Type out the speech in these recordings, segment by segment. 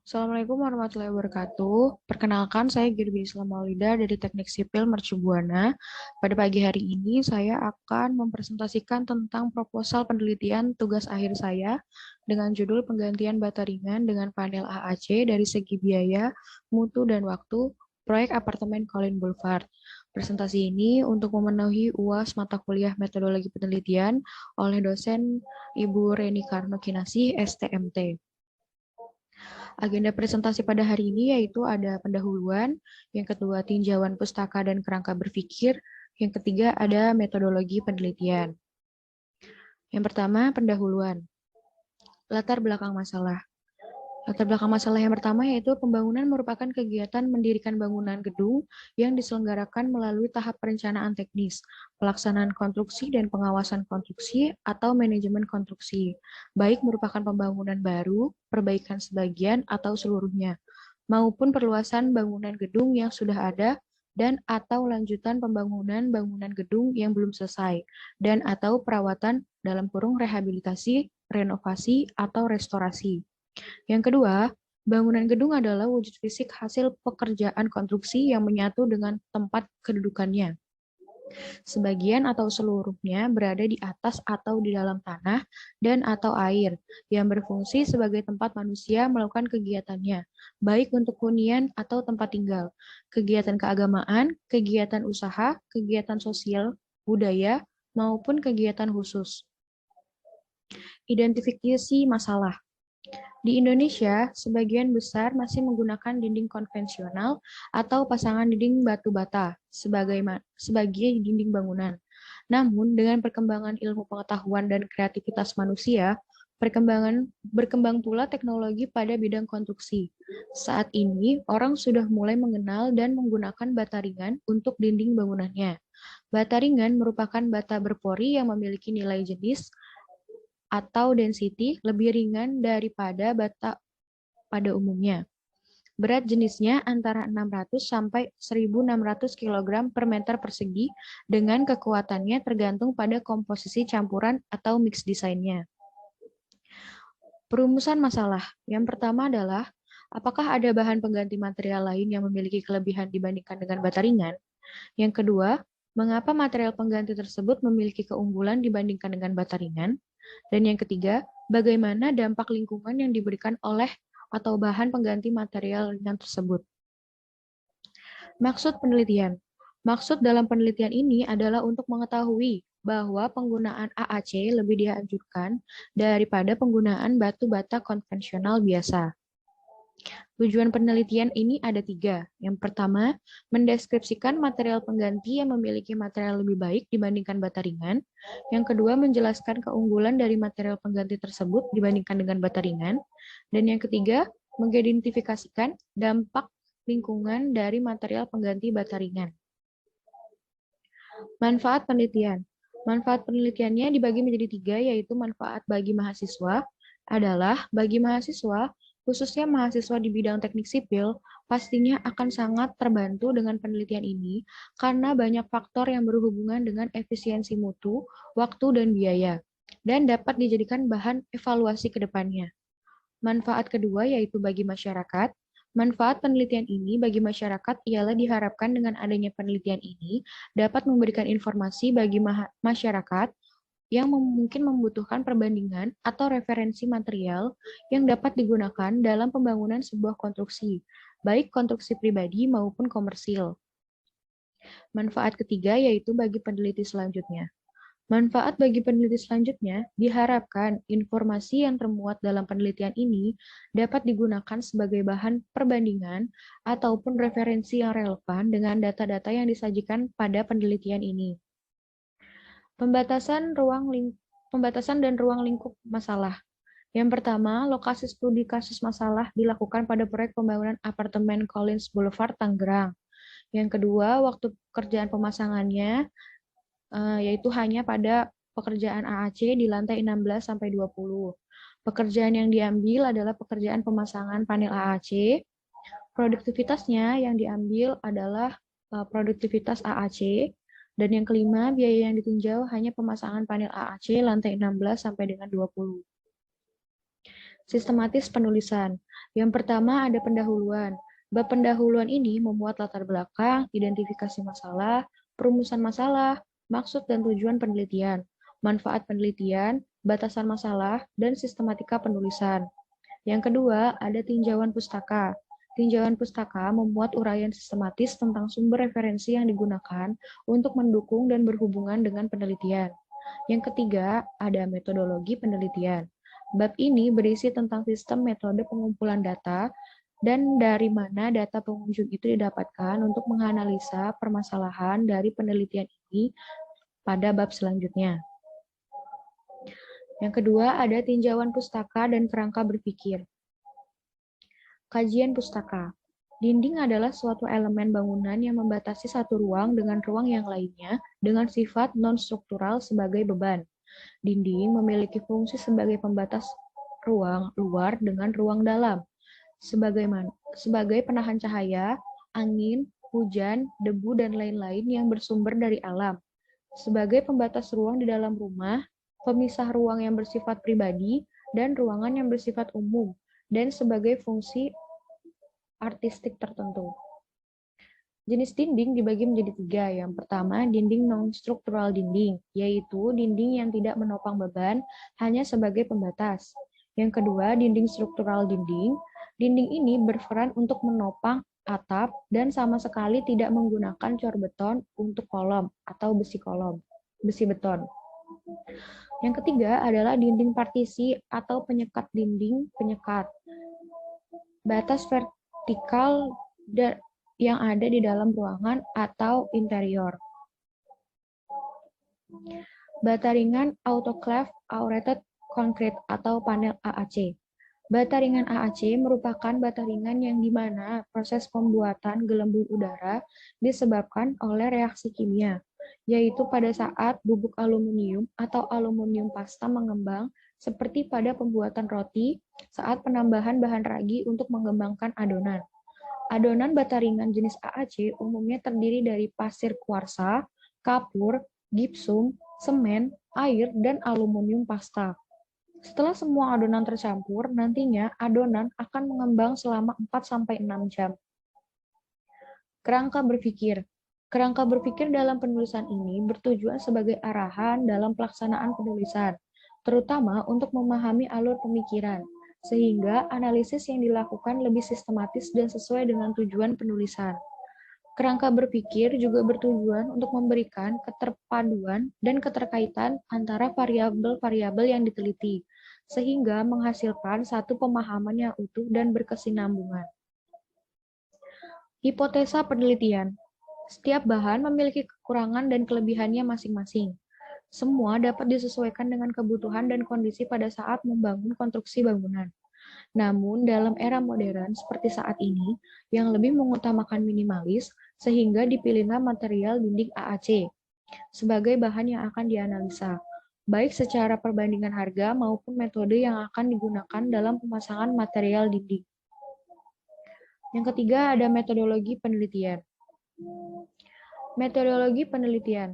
Assalamualaikum warahmatullahi wabarakatuh. Perkenalkan, saya Girbi Islam Maulida dari Teknik Sipil Mercu Buana. Pada pagi hari ini, saya akan mempresentasikan tentang proposal penelitian tugas akhir saya dengan judul penggantian bata ringan dengan panel AAC dari segi biaya, mutu, dan waktu proyek apartemen Colin Boulevard. Presentasi ini untuk memenuhi UAS mata kuliah metodologi penelitian oleh dosen Ibu Reni Karno Kinasih, STMT. Agenda presentasi pada hari ini yaitu ada pendahuluan, yang kedua tinjauan pustaka dan kerangka berpikir, yang ketiga ada metodologi penelitian. Yang pertama, pendahuluan. Latar belakang masalah. Latar belakang masalah yang pertama yaitu pembangunan merupakan kegiatan mendirikan bangunan gedung yang diselenggarakan melalui tahap perencanaan teknis, pelaksanaan konstruksi dan pengawasan konstruksi atau manajemen konstruksi, baik merupakan pembangunan baru, perbaikan sebagian atau seluruhnya, maupun perluasan bangunan gedung yang sudah ada dan atau lanjutan pembangunan bangunan gedung yang belum selesai, dan atau perawatan dalam kurung rehabilitasi, renovasi, atau restorasi. Yang kedua, bangunan gedung adalah wujud fisik hasil pekerjaan konstruksi yang menyatu dengan tempat kedudukannya. Sebagian atau seluruhnya berada di atas atau di dalam tanah dan atau air, yang berfungsi sebagai tempat manusia melakukan kegiatannya, baik untuk hunian atau tempat tinggal, kegiatan keagamaan, kegiatan usaha, kegiatan sosial, budaya, maupun kegiatan khusus. Identifikasi masalah. Di Indonesia, sebagian besar masih menggunakan dinding konvensional atau pasangan dinding batu bata sebagai dinding bangunan. Namun, dengan perkembangan ilmu pengetahuan dan kreativitas manusia, berkembang pula teknologi pada bidang konstruksi. Saat ini, orang sudah mulai mengenal dan menggunakan bata ringan untuk dinding bangunannya. Bata ringan merupakan bata berpori yang memiliki nilai jenis atau density lebih ringan daripada bata pada umumnya. Berat jenisnya antara 600 sampai 1.600 kg per meter persegi dengan kekuatannya tergantung pada komposisi campuran atau mix desainnya. Perumusan masalah. Yang pertama adalah, apakah ada bahan pengganti material lain yang memiliki kelebihan dibandingkan dengan bata ringan? Yang kedua, mengapa material pengganti tersebut memiliki keunggulan dibandingkan dengan bata ringan? Dan yang ketiga, bagaimana dampak lingkungan yang diberikan oleh atau bahan pengganti material ringan tersebut. Maksud penelitian. Maksud dalam penelitian ini adalah untuk mengetahui bahwa penggunaan AAC lebih dianjurkan daripada penggunaan batu bata konvensional biasa. Tujuan penelitian ini ada 3. Yang pertama, mendeskripsikan material pengganti yang memiliki material lebih baik dibandingkan bata ringan. Yang kedua, menjelaskan keunggulan dari material pengganti tersebut dibandingkan dengan bata ringan. Dan yang ketiga, mengidentifikasikan dampak lingkungan dari material pengganti bata ringan. Manfaat penelitian. Manfaat penelitiannya dibagi menjadi 3, yaitu manfaat bagi mahasiswa adalah bagi mahasiswa, khususnya mahasiswa di bidang teknik sipil, pastinya akan sangat terbantu dengan penelitian ini karena banyak faktor yang berhubungan dengan efisiensi mutu, waktu, dan biaya, dan dapat dijadikan bahan evaluasi ke depannya. Manfaat kedua yaitu bagi masyarakat. Manfaat penelitian ini bagi masyarakat ialah diharapkan dengan adanya penelitian ini dapat memberikan informasi bagi masyarakat yang mungkin membutuhkan perbandingan atau referensi material yang dapat digunakan dalam pembangunan sebuah konstruksi, baik konstruksi pribadi maupun komersil. Manfaat ketiga yaitu bagi peneliti selanjutnya. Manfaat bagi peneliti selanjutnya diharapkan informasi yang termuat dalam penelitian ini dapat digunakan sebagai bahan perbandingan ataupun referensi yang relevan dengan data-data yang disajikan pada penelitian ini. Pembatasan dan ruang lingkup masalah. Yang pertama, lokasi studi kasus masalah dilakukan pada proyek pembangunan apartemen Collins Boulevard, Tangerang. Yang kedua, waktu pekerjaan pemasangannya yaitu hanya pada pekerjaan AAC di lantai 16 sampai 20. Pekerjaan yang diambil adalah pekerjaan pemasangan panel AAC. Produktivitasnya yang diambil adalah produktivitas AAC. Dan yang kelima, biaya yang ditinjau hanya pemasangan panel AAC lantai 16 sampai dengan 20. Sistematis penulisan. Yang pertama ada pendahuluan. Bab pendahuluan ini memuat latar belakang, identifikasi masalah, perumusan masalah, maksud dan tujuan penelitian, manfaat penelitian, batasan masalah, dan sistematika penulisan. Yang kedua, ada tinjauan pustaka. Tinjauan pustaka memuat uraian sistematis tentang sumber referensi yang digunakan untuk mendukung dan berhubungan dengan penelitian. Yang ketiga, ada metodologi penelitian. Bab ini berisi tentang sistem metode pengumpulan data dan dari mana data pengunjung itu didapatkan untuk menganalisa permasalahan dari penelitian ini pada bab selanjutnya. Yang kedua, ada tinjauan pustaka dan kerangka berpikir. Kajian pustaka. Dinding adalah suatu elemen bangunan yang membatasi satu ruang dengan ruang yang lainnya dengan sifat non-struktural sebagai beban. Dinding memiliki fungsi sebagai pembatas ruang luar dengan ruang dalam, sebagai penahan cahaya, angin, hujan, debu, dan lain-lain yang bersumber dari alam, sebagai pembatas ruang di dalam rumah, pemisah ruang yang bersifat pribadi, dan ruangan yang bersifat umum, dan sebagai fungsi artistik tertentu. Jenis dinding dibagi menjadi tiga. Yang pertama, dinding non-struktural dinding, yaitu dinding yang tidak menopang beban, hanya sebagai pembatas. Yang kedua, dinding struktural dinding. Dinding ini berperan untuk menopang atap dan sama sekali tidak menggunakan cor beton untuk kolom atau besi beton. Yang ketiga adalah dinding partisi atau penyekat dinding penyekat. Batas vertikal yang ada di dalam ruangan atau interior. Bata ringan autoclave aerated concrete atau panel AAC. Bata ringan AAC merupakan bata ringan yang di mana proses pembuatan gelembung udara disebabkan oleh reaksi kimia, yaitu pada saat bubuk aluminium atau aluminium pasta mengembang seperti pada pembuatan roti saat penambahan bahan ragi untuk mengembangkan adonan. Adonan bata ringan jenis AAC umumnya terdiri dari pasir kuarsa, kapur, gipsum, semen, air, dan aluminium pasta. Setelah semua adonan tercampur, nantinya adonan akan mengembang selama 4-6 jam. Kerangka berpikir. Kerangka berpikir dalam penulisan ini bertujuan sebagai arahan dalam pelaksanaan penulisan, terutama untuk memahami alur pemikiran, sehingga analisis yang dilakukan lebih sistematis dan sesuai dengan tujuan penulisan. Kerangka berpikir juga bertujuan untuk memberikan keterpaduan dan keterkaitan antara variabel-variabel yang diteliti, sehingga menghasilkan satu pemahaman yang utuh dan berkesinambungan. Hipotesa penelitian. Setiap bahan memiliki kekurangan dan kelebihannya masing-masing. Semua dapat disesuaikan dengan kebutuhan dan kondisi pada saat membangun konstruksi bangunan. Namun, dalam era modern seperti saat ini, yang lebih mengutamakan minimalis, sehingga dipilihlah material dinding AAC sebagai bahan yang akan dianalisa, baik secara perbandingan harga maupun metode yang akan digunakan dalam pemasangan material dinding. Yang ketiga, ada metodologi penelitian. Metodologi penelitian.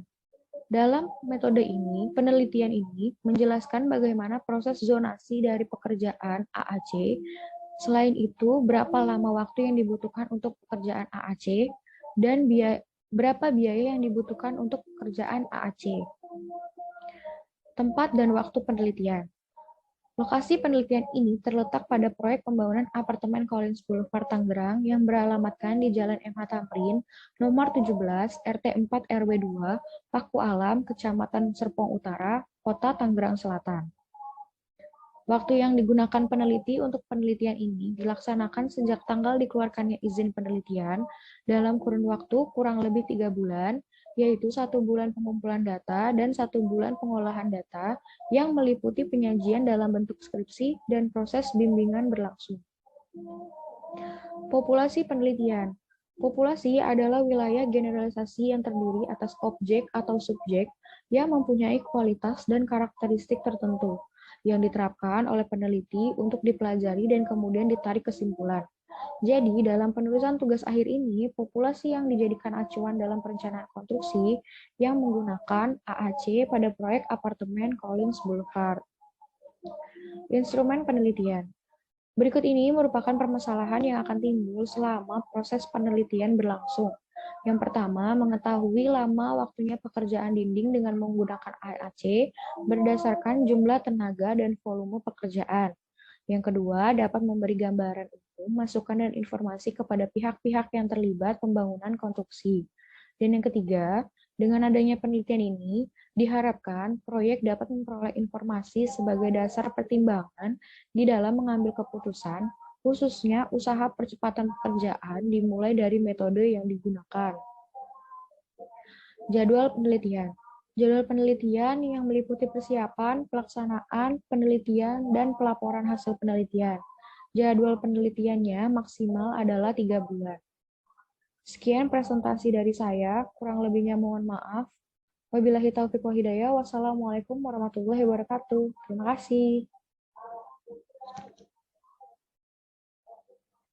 Dalam metode ini, penelitian ini menjelaskan bagaimana proses zonasi dari pekerjaan AAC. Selain itu, berapa lama waktu yang dibutuhkan untuk pekerjaan AAC dan berapa biaya yang dibutuhkan untuk pekerjaan AAC. Tempat dan waktu penelitian. Lokasi penelitian ini terletak pada proyek pembangunan apartemen Collins Boulevard Tangerang yang beralamatkan di Jalan MH Tamrin, nomor 17, RT 4 RW 2, Paku Alam, Kecamatan Serpong Utara, Kota Tangerang Selatan. Waktu yang digunakan peneliti untuk penelitian ini dilaksanakan sejak tanggal dikeluarkannya izin penelitian dalam kurun waktu kurang lebih 3 bulan, yaitu 1 bulan pengumpulan data dan 1 bulan pengolahan data yang meliputi penyajian dalam bentuk skripsi dan proses bimbingan berlangsung. Populasi penelitian. Populasi adalah wilayah generalisasi yang terdiri atas objek atau subjek yang mempunyai kualitas dan karakteristik tertentu yang diterapkan oleh peneliti untuk dipelajari dan kemudian ditarik kesimpulan. Jadi, dalam penulisan tugas akhir ini, populasi yang dijadikan acuan dalam perencanaan konstruksi yang menggunakan AAC pada proyek apartemen Collins Boulevard. Instrumen penelitian. Berikut ini merupakan permasalahan yang akan timbul selama proses penelitian berlangsung. Yang pertama, mengetahui lama waktunya pekerjaan dinding dengan menggunakan AAC berdasarkan jumlah tenaga dan volume pekerjaan. Yang kedua, dapat memberi gambaran umum, masukan dan informasi kepada pihak-pihak yang terlibat pembangunan konstruksi. Dan yang ketiga, dengan adanya penelitian ini, diharapkan proyek dapat memperoleh informasi sebagai dasar pertimbangan di dalam mengambil keputusan, khususnya usaha percepatan pekerjaan dimulai dari metode yang digunakan. Jadwal penelitian. Jadwal penelitian yang meliputi persiapan, pelaksanaan, penelitian, dan pelaporan hasil penelitian. Jadwal penelitiannya maksimal adalah 3 bulan. Sekian presentasi dari saya, kurang lebihnya mohon maaf. Wabillahi taufiq wal hidayah. Wassalamualaikum warahmatullahi wabarakatuh. Terima kasih.